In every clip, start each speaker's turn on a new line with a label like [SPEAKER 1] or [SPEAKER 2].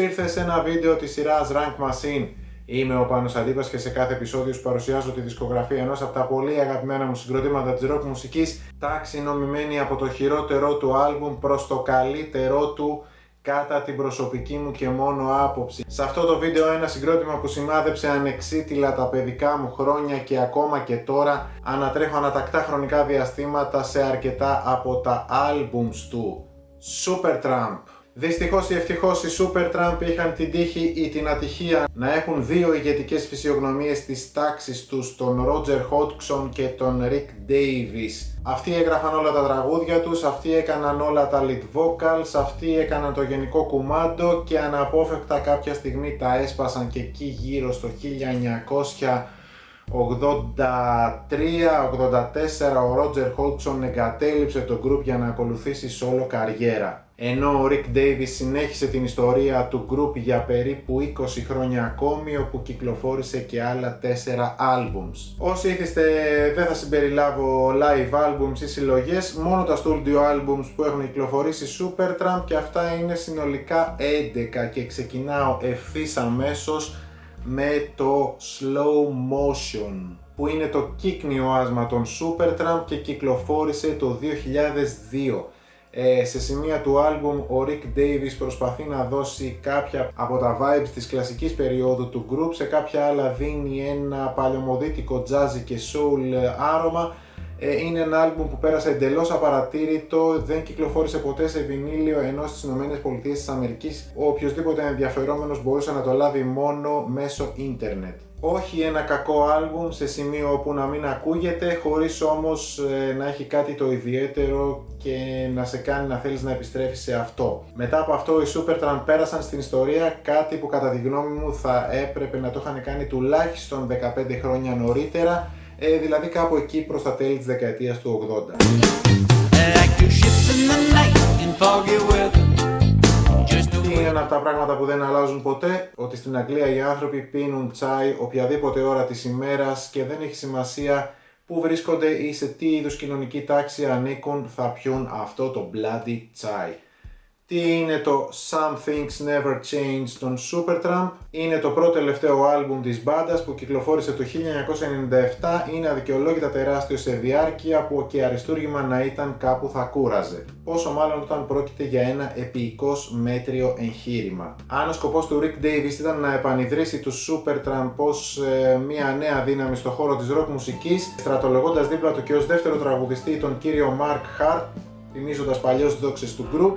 [SPEAKER 1] ήρθες σε ένα βίντεο της σειράς Rank Machine. Είμαι ο Πάνος Αντίπας και σε κάθε επεισόδιο σου παρουσιάζω τη δισκογραφία ενός από τα πολύ αγαπημένα μου συγκροτήματα της rock μουσικής, ταξινομημένη από το χειρότερό του άλμπουμ προς το καλύτερό του κατά την προσωπική μου και μόνο άποψη. Σε αυτό το βίντεο ένα συγκρότημα που σημάδεψε ανεξίτηλα τα παιδικά μου χρόνια και ακόμα και τώρα ανατρέχω ανατακτά χρονικά διαστήματα σε αρκετά από τα άλμπουμς του. Supertramp. Δυστυχώς ή ευτυχώς οι Supertramp είχαν την τύχη ή την ατυχία να έχουν δύο ηγετικές φυσιογνωμίες της τάξης τους, τον Roger Hodgson και τον Rick Davies. Αυτοί έγραφαν όλα τα τραγούδια τους, αυτοί έκαναν όλα τα lead vocals, αυτοί έκαναν το γενικό κουμάντο και αναπόφευκτα κάποια στιγμή τα έσπασαν και εκεί γύρω στο 1983-84 ο Roger Hodgson εγκατέλειψε το group για να ακολουθήσει solo καριέρα. Ενώ ο Rick Davies συνέχισε την ιστορία του group για περίπου 20 χρόνια ακόμη, όπου κυκλοφόρησε και άλλα 4 albums. Όσοι ήθιστε δεν θα συμπεριλάβω live albums ή συλλογές, μόνο τα studio albums που έχουν κυκλοφορήσει Supertramp και αυτά είναι συνολικά 11 και ξεκινάω ευθύς αμέσως με το Slow Motion, που είναι το κύκνιο άσμα των Supertramp και κυκλοφόρησε το 2002. Σε σημεία του άλμπουμ ο Rick Davies προσπαθεί να δώσει κάποια από τα vibes της κλασικής περίοδου του group, σε κάποια άλλα δίνει ένα παλαιομοδίτικο jazzy και soul άρωμα. Είναι ένα άλμπουμ που πέρασε εντελώς απαρατήρητο, δεν κυκλοφόρησε ποτέ σε βινίλιο, ενώ στις ΗΠΑ ο οποιοσδήποτε ενδιαφερόμενος μπορούσε να το λάβει μόνο μέσω ίντερνετ. Όχι ένα κακό άλμπουμ σε σημείο όπου να μην ακούγεται, χωρίς όμως να έχει κάτι το ιδιαίτερο και να σε κάνει να θέλεις να επιστρέφεις σε αυτό. Μετά από αυτό οι Supertramp πέρασαν στην ιστορία κάτι που κατά τη γνώμη μου θα έπρεπε να το είχαν κάνει τουλάχιστον 15 χρόνια νωρίτερα, δηλαδή κάπου εκεί προς τα τέλη της δεκαετίας του 80. Είναι ένα από τα πράγματα που δεν αλλάζουν ποτέ, ότι στην Αγγλία οι άνθρωποι πίνουν τσάι οποιαδήποτε ώρα της ημέρας και δεν έχει σημασία που βρίσκονται ή σε τι είδους κοινωνική τάξη ανήκουν, θα πιούν αυτό το bloody τσάι. Τι είναι το Some Things Never Change των Supertramp? Είναι το πρώτο τελευταίο άλμπουμ της μπάντας που κυκλοφόρησε το 1997, είναι αδικαιολόγητα τεράστιο σε διάρκεια που και αριστούργημα να ήταν κάπου θα κούραζε. Πόσο μάλλον όταν πρόκειται για ένα επικώς μέτριο εγχείρημα. Αν ο σκοπός του Rick Davies ήταν να επανιδρύσει τους Supertramp ως μια νέα δύναμη στο χώρο της rock μουσικής, στρατολογώντας δίπλα του και ως δεύτερο τραγουδιστή τον κύριο Mark Hart, θυμίζοντας παλιώς δόξες του group,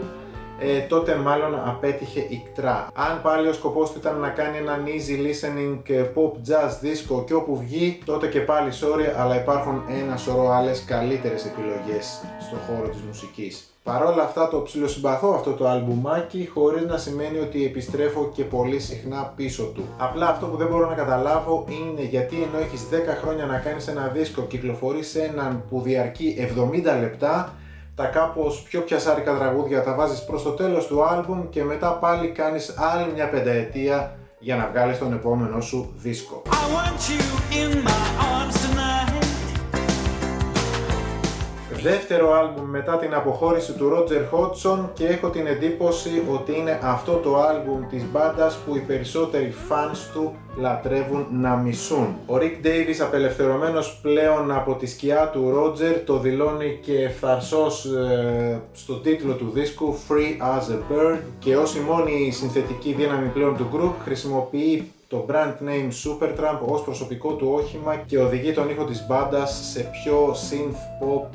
[SPEAKER 1] τότε μάλλον απέτυχε ικτρά. Αν πάλι ο σκοπός του ήταν να κάνει έναν easy listening pop jazz disco και όπου βγει, τότε και πάλι sorry, αλλά υπάρχουν ένα σωρό άλλες καλύτερες επιλογές στον χώρο της μουσικής. Παρ' όλα αυτά το ψιλοσυμπαθώ αυτό το αλμπουμάκι, χωρίς να σημαίνει ότι επιστρέφω και πολύ συχνά πίσω του. Απλά αυτό που δεν μπορώ να καταλάβω είναι γιατί ενώ έχεις 10 χρόνια να κάνεις ένα δίσκο, κυκλοφορείς έναν που διαρκεί 70 λεπτά, τα κάπως πιο πιασάρικα τραγούδια τα βάζεις προς το τέλος του άλμπουμ και μετά πάλι κάνεις άλλη μια πενταετία για να βγάλεις τον επόμενο σου δίσκο. Δεύτερο άλμπουμ μετά την αποχώρηση του Roger Hodgson και έχω την εντύπωση ότι είναι αυτό το άλμπουμ της μπάντας που οι περισσότεροι fans του λατρεύουν να μισούν. Ο Rick Davies, απελευθερωμένος πλέον από τη σκιά του Roger, το δηλώνει και ευθαρσώς στο τίτλο του δίσκου Free as a Bird, και ως η μόνη συνθετική δύναμη πλέον του group χρησιμοποιεί το brand name Supertramp ως προσωπικό του όχημα και οδηγεί τον ήχο της μπάντας σε πιο synth pop,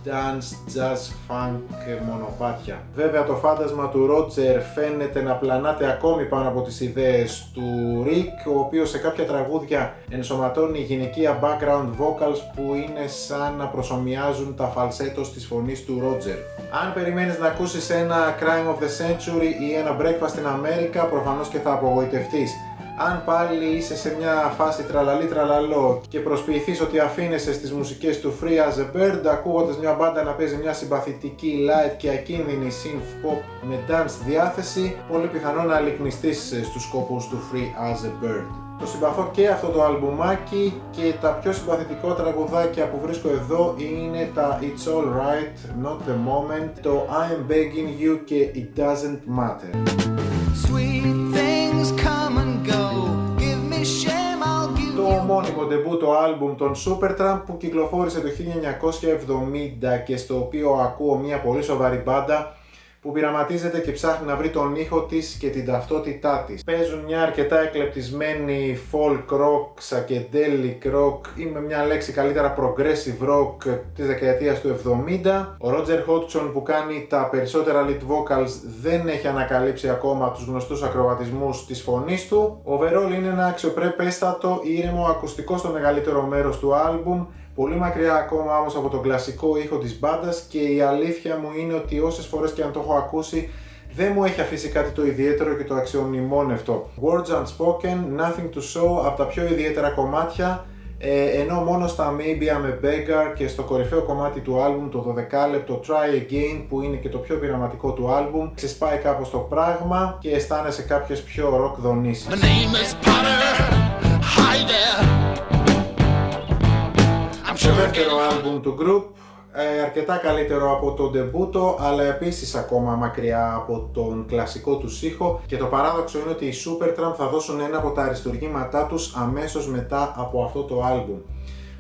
[SPEAKER 1] dance, jazz, funk μονοπάτια. Βέβαια το φάντασμα του Roger φαίνεται να πλανάται ακόμη πάνω από τις ιδέες του Rick, ο οποίος σε κάποια τραγούδια ενσωματώνει γυναικεία background vocals που είναι σαν να προσομοιάζουν τα φαλσέτος της φωνής του Roger. Αν περιμένεις να ακούσεις ένα Crime of the Century ή ένα Breakfast in America, προφανώς και θα απογοητευτείς. Αν πάλι είσαι σε μια φάση τραλαλή τραλαλό και προσποιηθείς ότι αφήνεσαι στις μουσικές του Free as a Bird, ακούγοντας μια μπάντα να παίζει μια συμπαθητική light και ακίνδυνη synth pop με dance διάθεση, πολύ πιθανό να αλικνιστείς στους σκοπούς του Free as a Bird. Το συμπαθώ και αυτό το αλμπουμάκι και τα πιο συμπαθητικό τραγουδάκια που βρίσκω εδώ είναι τα It's Alright, Not the Moment, το I'm Begging You και It Doesn't Matter. Το ομώνυμο ντεμπούτο άλμπουμ των Supertramp που κυκλοφόρησε το 1970 και στο οποίο ακούω μια πολύ σοβαρή μπάντα που πειραματίζεται και ψάχνει να βρει τον ήχο της και την ταυτότητά της. Παίζουν μια αρκετά εκλεπτισμένη folk rock, psychedelic rock ή με μια λέξη καλύτερα progressive rock της δεκαετίας του 70. Ο Roger Hodgson που κάνει τα περισσότερα lead vocals δεν έχει ανακαλύψει ακόμα τους γνωστούς ακροβατισμούς της φωνής του. Overall είναι ένα αξιοπρεπέστατο ήρεμο ακουστικό στο μεγαλύτερο μέρος του άλμπουμ. Πολύ μακριά ακόμα όμως από τον κλασικό ήχο της μπάντας και η αλήθεια μου είναι ότι όσες φορές και αν το έχω ακούσει δεν μου έχει αφήσει κάτι το ιδιαίτερο και το αξιομνημόνευτο. Words Unspoken, Nothing to Show από τα πιο ιδιαίτερα κομμάτια, ενώ μόνο στα Maybe I'm a Beggar και στο κορυφαίο κομμάτι του άλμπουμ, το 12 λεπτό Try Again που είναι και το πιο πειραματικό του άλμπουμ, ξεσπάει κάπως το πράγμα και αισθάνεσαι κάποιες πιο rock δονήσεις. Το δεύτερο άλμπουμ του group, αρκετά καλύτερο από το ντεμπούτο, αλλά επίσης ακόμα μακριά από τον κλασικό τους ήχο, και το παράδοξο είναι ότι οι Supertramp θα δώσουν ένα από τα αριστουργήματά τους αμέσως μετά από αυτό το άλμπουμ.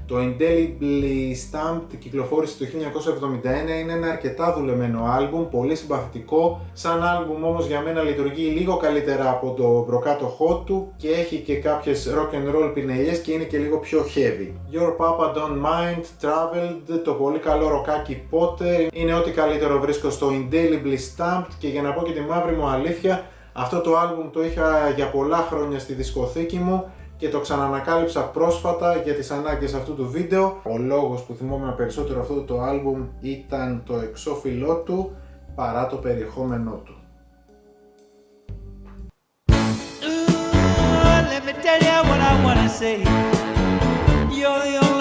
[SPEAKER 1] Το Indelibly Stamped κυκλοφόρησε το 1971, είναι ένα αρκετά δουλεμένο άλμπουμ, πολύ συμπαθητικό. Σαν άλμπουμ όμως για μένα λειτουργεί λίγο καλύτερα από το προκάτοχό του και έχει και κάποιες rock and roll πινελιές και είναι και λίγο πιο heavy. Your Papa Don't Mind, Traveled, το πολύ καλό ροκάκι Potter, είναι ό,τι καλύτερο βρίσκω στο Indelibly Stamped και για να πω και τη μαύρη μου αλήθεια, αυτό το άλμπουμ το είχα για πολλά χρόνια στη δισκοθήκη μου και το ξανανακάλυψα πρόσφατα για τις ανάγκες αυτού του βίντεο. Ο λόγος που θυμόμουν περισσότερο αυτό το άλμπουμ ήταν το εξώφυλλό του παρά το περιεχόμενό του.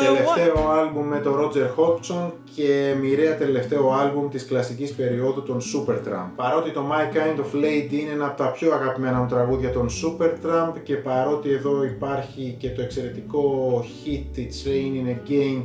[SPEAKER 1] Τελευταίο άλμπουμ με τον Roger Hodgson και μοιραία τελευταίο άλμπουμ της κλασικής περίοδου των Supertramp. Παρότι το My Kind of Lady είναι ένα από τα πιο αγαπημένα μου τραγούδια των Supertramp και παρότι εδώ υπάρχει και το εξαιρετικό hit It's Raining Again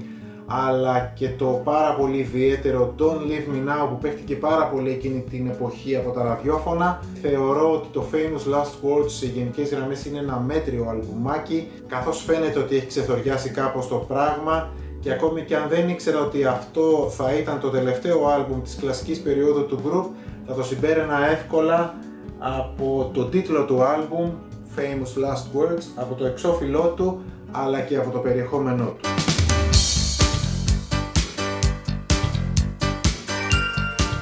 [SPEAKER 1] αλλά και το πάρα πολύ ιδιαίτερο Don't Leave Me Now που παίχτηκε πάρα πολύ εκείνη την εποχή από τα ραδιόφωνα, θεωρώ ότι το Famous Last Words σε γενικές γραμμές είναι ένα μέτριο αλμπουμάκι, καθώς φαίνεται ότι έχει ξεθοριάσει κάπως το πράγμα και ακόμη και αν δεν ήξερα ότι αυτό θα ήταν το τελευταίο άλμπουμ της κλασικής περίοδου του group, θα το συμπέρανα εύκολα από τον τίτλο του άλμπουμ Famous Last Words, από το εξώφυλλό του αλλά και από το περιεχόμενό του.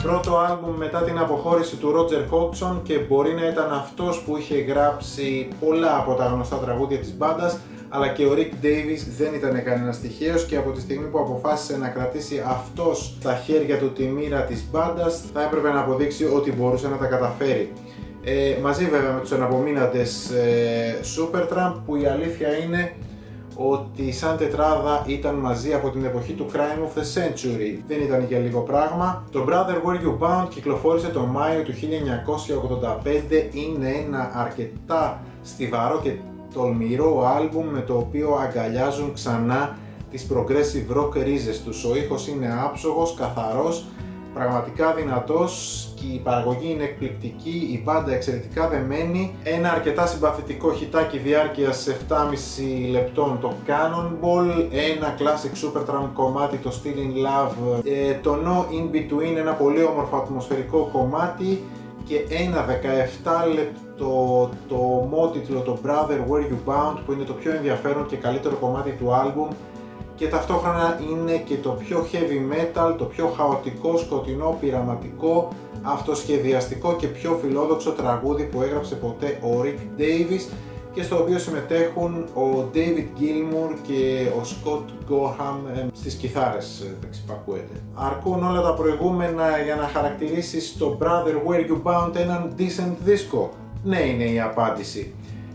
[SPEAKER 1] Πρώτο άλμπουμ μετά την αποχώρηση του Roger Hodgson και μπορεί να ήταν αυτός που είχε γράψει πολλά από τα γνωστά τραγούδια της μπάντας, αλλά και ο Rick Davies δεν ήταν κανένας τυχαίος και από τη στιγμή που αποφάσισε να κρατήσει αυτός στα χέρια του τη μοίρα της μπάντας θα έπρεπε να αποδείξει ότι μπορούσε να τα καταφέρει. Μαζί βέβαια με τους εναπομείναντες Supertramp που η αλήθεια είναι ότι σαν τετράδα ήταν μαζί από την εποχή του Crime of the Century. Δεν ήταν για λίγο πράγμα. Το Brother Where You Bound κυκλοφόρησε τον Μάιο του 1985. Είναι ένα αρκετά στιβαρό και τολμηρό άλμπουμ με το οποίο αγκαλιάζουν ξανά τις progressive rock ρίζες τους. Ο ήχος είναι άψογος, καθαρός, πραγματικά δυνατός και η παραγωγή είναι εκπληκτική, η μπάντα εξαιρετικά δεμένη, ένα αρκετά συμπαθητικό χιτάκι διάρκειας 7,5 λεπτών το Cannonball, ένα classic Supertramp κομμάτι το Still in Love, το No In Between, ένα πολύ όμορφο ατμοσφαιρικό κομμάτι και ένα 17 λεπτό το ομότιτλο το Brother Where You Bound που είναι το πιο ενδιαφέρον και καλύτερο κομμάτι του άλμπουμ και ταυτόχρονα είναι και το πιο heavy metal, το πιο χαοτικό, σκοτεινό, πειραματικό, αυτοσχεδιαστικό και πιο φιλόδοξο τραγούδι που έγραψε ποτέ ο Rick Davies και στο οποίο συμμετέχουν ο David Gilmour και ο Scott Gorham στις κιθάρες, δεξιπακούεται. Αρκούν όλα τα προηγούμενα για να χαρακτηρίσεις το Brother Where You Bound έναν decent disco? Ναι, είναι η απάντηση.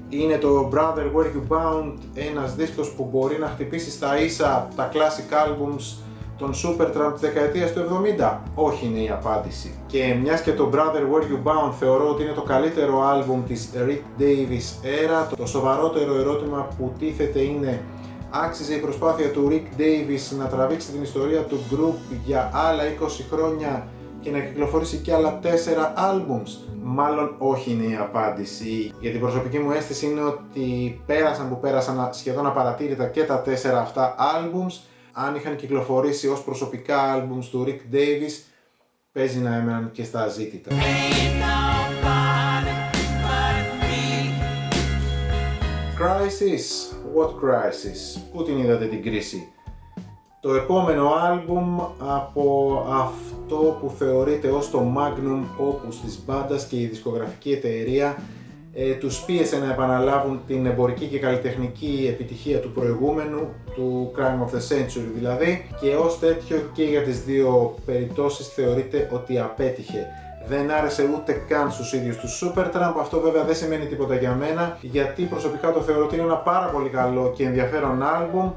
[SPEAKER 1] Είναι το Brother Where You Bound ένας δίσκος που μπορεί να χτυπήσει στα ίσα τα classic albums των Supertramp της δεκαετίας του 70? Όχι, είναι η απάντηση. Και μιας και το Brother Where You Bound θεωρώ ότι είναι το καλύτερο άλμπουμ της Rick Davies era, το σοβαρότερο ερώτημα που τίθεται είναι: άξιζε η προσπάθεια του Rick Davies να τραβήξει την ιστορία του group για άλλα 20 χρόνια και να κυκλοφορήσει και άλλα 4 albums? Μάλλον όχι είναι η απάντηση, γιατί η προσωπική μου αίσθηση είναι ότι πέρασαν σχεδόν απαρατήρητα και τα 4 αυτά albums. Αν είχαν κυκλοφορήσει ως προσωπικά albums του Rick Davies, παίζει να έμεναν και στα αζήτητα. Crisis, what crisis? Πού την είδατε την κρίση? Το επόμενο άλμπουμ από αυτό που θεωρείται ως το magnum opus της μπάντας και η δισκογραφική εταιρεία τους πίεσε να επαναλάβουν την εμπορική και καλλιτεχνική επιτυχία του προηγούμενου, του Crime of the Century δηλαδή, και ως τέτοιο και για τις δύο περιπτώσεις θεωρείται ότι απέτυχε. Δεν άρεσε ούτε καν στους ίδιους τους Supertramp, αυτό βέβαια δεν σημαίνει τίποτα για μένα, γιατί προσωπικά το θεωρώ ότι είναι ένα πάρα πολύ καλό και ενδιαφέρον άλμπουμ,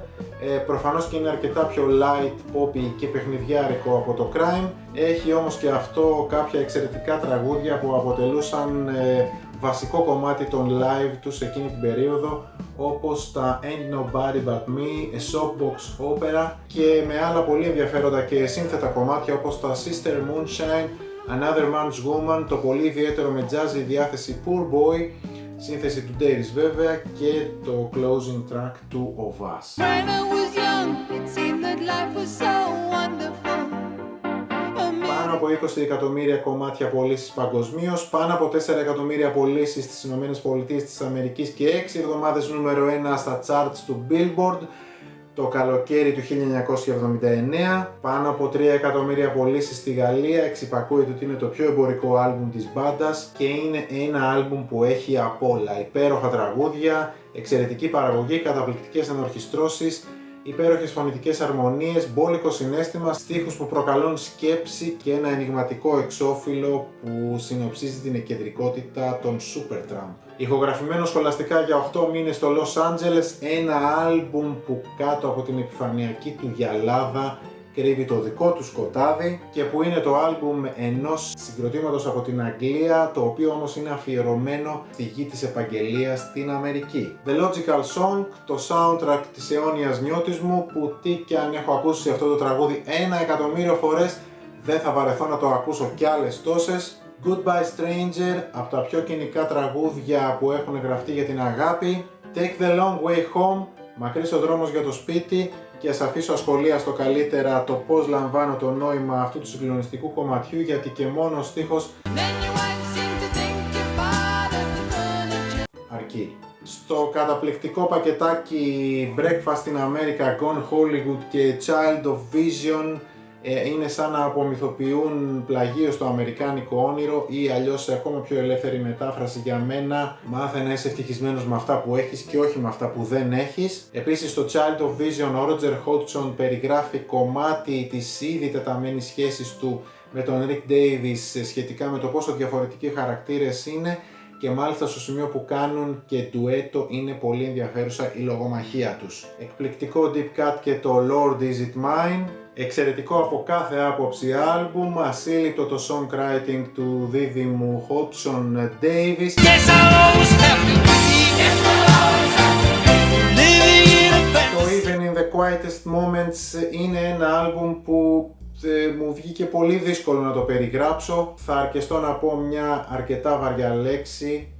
[SPEAKER 1] προφανώς και είναι αρκετά πιο light, poppy και παιχνιδιάρικο από το Crime. Έχει όμως και αυτό κάποια εξαιρετικά τραγούδια που αποτελούσαν βασικό κομμάτι των live τους εκείνη την περίοδο, όπως τα Ain't Nobody But Me, A Soapbox Opera και με άλλα πολύ ενδιαφέροντα και σύνθετα κομμάτια όπως τα Sister Moonshine, Another Man's Woman, το πολύ ιδιαίτερο με jazzy διάθεση Poor Boy, σύνθεση του Davis βέβαια, και το closing track του Of Us. Πάνω από 20 εκατομμύρια κομμάτια πωλήσεις παγκοσμίως, πάνω από 4 εκατομμύρια πωλήσεις στις ΗΠΑ της Αμερικής και 6 εβδομάδες νούμερο 1 στα charts του Billboard το καλοκαίρι του 1979, πάνω από 3 εκατομμύρια πωλήσεις στη Γαλλία, εξυπακούεται ότι είναι το πιο εμπορικό άλμπουμ της μπάντας και είναι ένα άλμπουμ που έχει απ' όλα. Υπέροχα τραγούδια, εξαιρετική παραγωγή, καταπληκτικές ενορχιστρώσεις, υπέροχες φωνητικές αρμονίες, μπόλικο συναίσθημα, στίχους που προκαλούν σκέψη και ένα ενιγματικό εξώφυλλο που συνοψίζει την κεντρικότητα των Supertramp. Ηχογραφημένο σχολαστικά για 8 μήνες στο Los Angeles, ένα άλμπουμ που κάτω από την επιφανειακή του γυαλάδα κρύβει το δικό του σκοτάδι και που είναι το άλμπουμ ενός συγκροτήματος από την Αγγλία, το οποίο όμως είναι αφιερωμένο στη γη της επαγγελίας στην Αμερική. The Logical Song, το soundtrack της αιώνιας νιώτης μου, που τι και αν έχω ακούσει αυτό το τραγούδι 1 εκατομμύριο φορές, δεν θα βαρεθώ να το ακούσω κι άλλες τόσες. Goodbye Stranger, από τα πιο κοινικά τραγούδια που έχουν γραφτεί για την αγάπη. Take the Long Way Home, μακρύς ο δρόμος για το σπίτι, και ας αφήσω ασχολίαστο καλύτερα το πώς λαμβάνω το νόημα αυτού του συγκλονιστικού κομματιού, γιατί και μόνο ο στίχος αρκεί. Στο καταπληκτικό πακετάκι Breakfast in America, Gone Hollywood και Child of Vision είναι σαν να απομυθοποιούν πλαγίως στο αμερικάνικο όνειρο, ή αλλιώς σε ακόμα πιο ελεύθερη μετάφραση για μένα, μάθε να είσαι ευτυχισμένος με αυτά που έχεις και όχι με αυτά που δεν έχεις. Επίσης στο Child of Vision ο Roger Hodgson περιγράφει κομμάτι της ήδη τεταμένης σχέσης του με τον Rick Davies σχετικά με το πόσο διαφορετικοί χαρακτήρες είναι, και μάλιστα στο σημείο που κάνουν και ντουέτο είναι πολύ ενδιαφέρουσα η λογομαχία τους. Εκπληκτικό deep cut και το Lord Is It Mine. Εξαιρετικό από κάθε άποψη άλμπουμ, ασύλληπτο το songwriting του δίδυμου Hodgson Davis. Το Even in the Quietest Moments είναι ένα άλμπουμ που μου βγήκε πολύ δύσκολο να το περιγράψω. Θα αρκεστώ να πω μια αρκετά βαριά λέξη: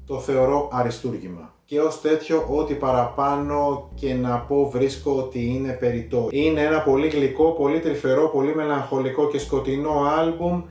[SPEAKER 1] το θεωρώ αριστούργημα. Και ως τέτοιο, ό,τι παραπάνω και να πω βρίσκω ότι είναι περιττό. Είναι ένα πολύ γλυκό, πολύ τρυφερό, πολύ μελαγχολικό και σκοτεινό άλμπουμ.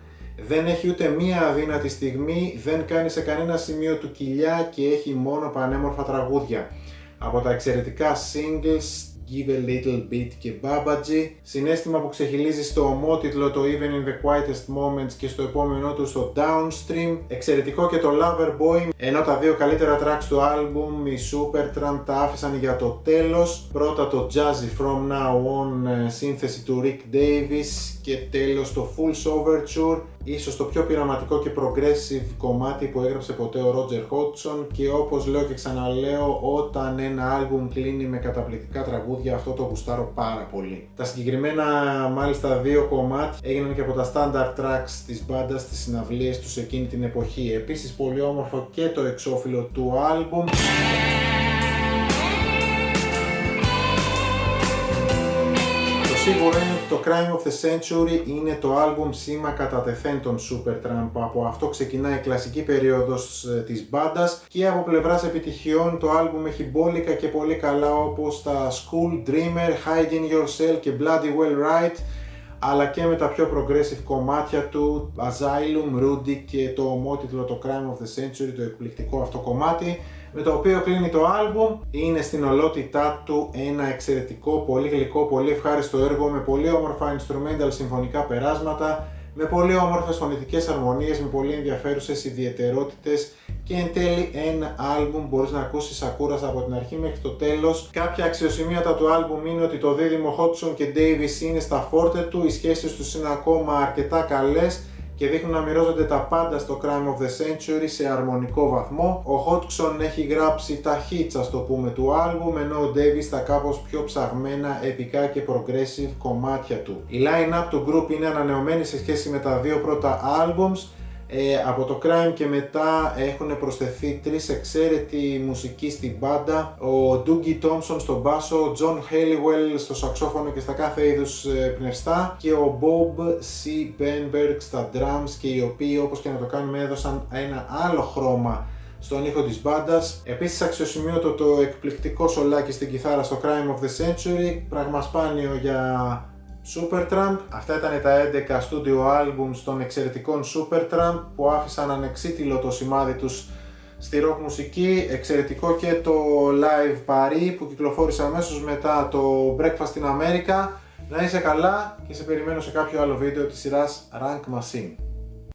[SPEAKER 1] Δεν έχει ούτε μία αδύνατη στιγμή, δεν κάνει σε κανένα σημείο του κοιλιά και έχει μόνο πανέμορφα τραγούδια. Από τα εξαιρετικά singles Give a Little Bit και Babaji, συναίσθημα που ξεχυλίζει στο ομότιτλο το Even in the Quietest Moments και στο επόμενό του στο Downstream. Εξαιρετικό και το Lover Boy, ενώ τα δύο καλύτερα tracks του άλμπουμ, οι Supertramp, τα άφησαν για το τέλος. Πρώτα το Jazzy From Now On, σύνθεση του Rick Davies, και τέλος το Fool's Overture, ίσως το πιο πειραματικό και progressive κομμάτι που έγραψε ποτέ ο Roger Hodgson, και όπως λέω και ξαναλέω, όταν ένα άλμπουμ κλείνει με καταπληκτικά τραγούδια, αυτό το γουστάρω πάρα πολύ. Τα συγκεκριμένα μάλιστα δύο κομμάτια έγιναν και από τα standard tracks της μπάντας στις συναυλίες τους εκείνη την εποχή. Επίσης πολύ όμορφο και το εξώφυλλο του άλμπουμ. Το σίγουρο είναι ότι το το Crime of the Century είναι το άλμπουμ σήμα κατά τεθέν των Supertramp. Από αυτό ξεκινάει η κλασική περίοδος της μπάντας και από πλευράς επιτυχιών το άλμπουμ έχει μπόλικα και πολύ καλά όπως τα School, Dreamer, Hide in Yourself και Bloody Well Right, αλλά και με τα πιο progressive κομμάτια του, Asylum, Rudy και το ομότιτλο το Crime of the Century, το εκπληκτικό αυτό κομμάτι, με το οποίο κλείνει το άλμπουμ. Είναι στην ολότητά του ένα εξαιρετικό, πολύ γλυκό, πολύ ευχάριστο έργο με πολύ όμορφα instrumental συμφωνικά περάσματα, με πολύ όμορφες φωνητικές αρμονίες, με πολύ ενδιαφέρουσες ιδιαιτερότητες και εν τέλει ένα άλμπουμ μπορείς να ακούσεις σακούρας από την αρχή μέχρι το τέλος. Κάποια αξιοσημείωτα του άλμπουμ είναι ότι το δίδυμο Hodgson και Davis είναι στα φόρτε του, οι σχέσεις τους είναι ακόμα αρκετά καλές και δείχνουν να μοιράζονται τα πάντα στο Crime of the Century σε αρμονικό βαθμό. Ο Hodgson έχει γράψει τα hits, ας το πούμε, του άλμπουμ, ενώ ο Davis τα κάπως πιο ψαγμένα, επικά και progressive κομμάτια του. Η line-up του group είναι ανανεωμένη σε σχέση με τα δύο πρώτα albums. Από το Crime και μετά έχουν προσθεθεί τρεις εξαίρετοι μουσικοί στην μπάντα, ο Dougie Thompson στο μπάσο, ο John Halliwell στο σαξόφωνο και στα κάθε είδους πνευστά και ο Bob C. Benberg στα drums, και οι οποίοι όπως και να το κάνουμε έδωσαν ένα άλλο χρώμα στον ήχο της μπάντας. Επίσης αξιοσημείωτο το εκπληκτικό σολάκι στην κιθάρα στο Crime of the Century, πράγμα σπάνιο για Supertramp. Αυτά ήταν τα 11 studio albums των εξαιρετικών Supertramp που άφησαν ανεξίτηλο το σημάδι τους στη rock μουσική. Εξαιρετικό και το Live Paris που κυκλοφόρησε αμέσως μετά το Breakfast in America. Να είσαι καλά και σε περιμένω σε κάποιο άλλο βίντεο της σειράς Rank Machine.